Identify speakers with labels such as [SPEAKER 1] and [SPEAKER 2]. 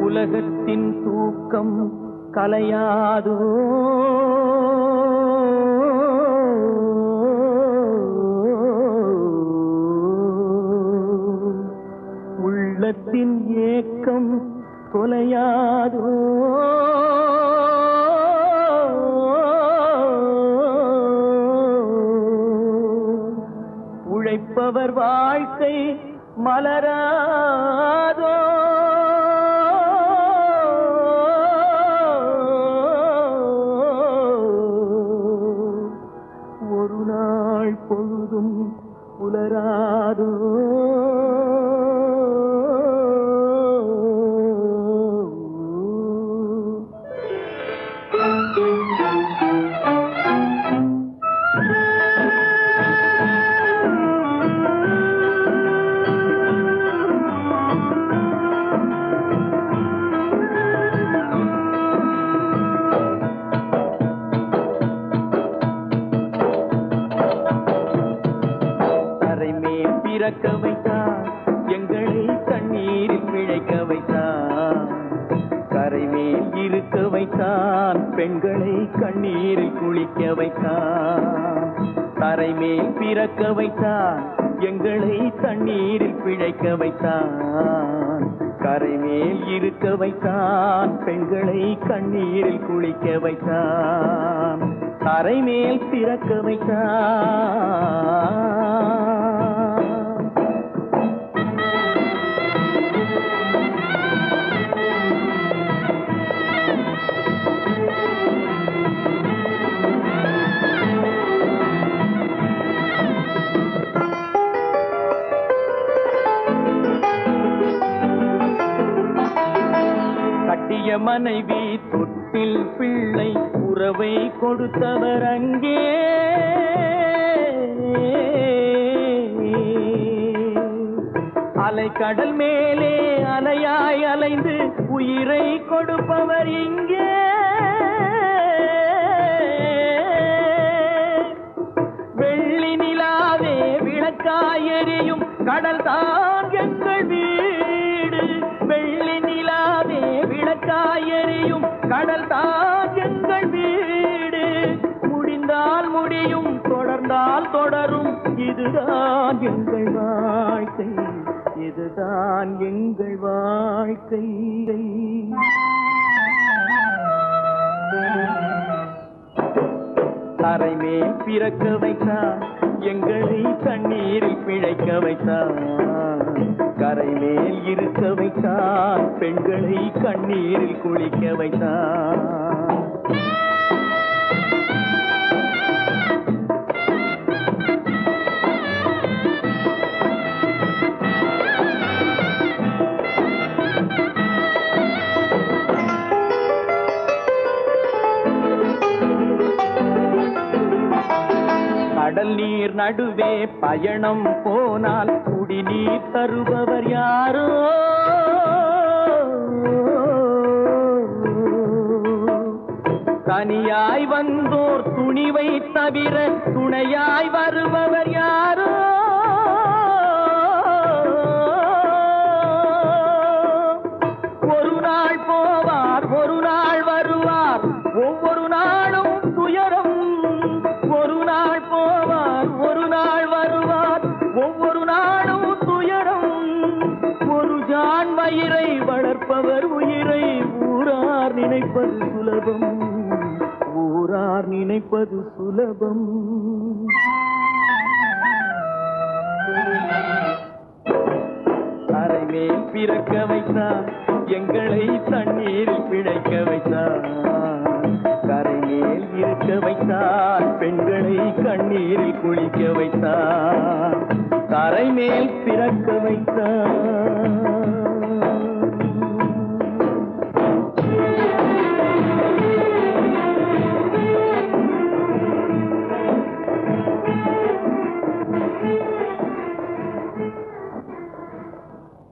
[SPEAKER 1] உலகத்தின் தூக்கம் கலையாதோ உள்ளத்தின் ஏக்கம் தொலையாதோ உழைப்பவர் வாழ்க்கை மலராதோ ஒரு நாள் பொழுதும் புலராதோ பிறக்க வைத்தான் எங்களை தண்ணீரில் பிழைக்க வைத்தான் கரைமேல் இருக்க வைத்தான் பெண்களை கண்ணீரில் குளிக்க வைத்தான் கரைமேல் பிறக்க வைத்தான் எங்களை தண்ணீரில் பிழைக்க வைத்தான் கரைமேல் இருக்க வைத்தான் பெண்களை கண்ணீரில் குளிக்க வைத்தான் கரைமேல் பிறக்க வைத்தான் கட்டிய மனைவி தொட்டில் பிள்ளை உறவை கொடுத்தவர் அங்கே அலைக்கடல் மேலே அலையாய் அலைந்து உயிரை கொடுப்பவர் இங்கே வெள்ளி நிலாவே விளக்காய் எரியும் கடல் தான் எங்கள் வீடு வெள்ளி நிலாவே விளக்காய் எரியும் கடல் தான் எங்கள் வீடு முடிந்தால் முடியும் தொடர்ந்தால் தொடரும் இதுதான் எங்கள் வாழ்க்கை இதுதான் எங்கள் வாழ்க்கை தரைமேல் பிறக்க வைத்தான் எங்களை தண்ணீரில் பிழைக்க வைத்தான் கரைமேல் இருக்க வைத்தான் பெண்களை கண்ணீரில் குளிக்க வைத்தான் கடல் நீர் நடுவே பயணம் போனால் குடிநீர் தருபவர் யாரோ தனியாய் வந்தோர் துணிவை தவிர துணையாய் வருபவர் யாரோ ஒரு நாள் போவார் ஒரு நாள் வருவார் ஒவ்வொரு நாளும் துயரம் ஒரு நாள் போவார் ஒரு நாள் வருவார் ஒவ்வொரு நாளும் துயரம் ஒரு ஜான் வயிறை வளர்ப்பவர் உயிரை ஊரார் நினைப்பது சுலபம் ஊரார் நினைப்பது சுலபம் கரைமேல் பிறக்க வைத்தான் எங்களை தண்ணீரில் பிழைக்க வைத்தான் கரைமேல் இருக்க வைத்தான் பெண்களை கண்ணீரில் குளிக்க வைத்தான் கரைமேல் பிறக்க வைத்தான்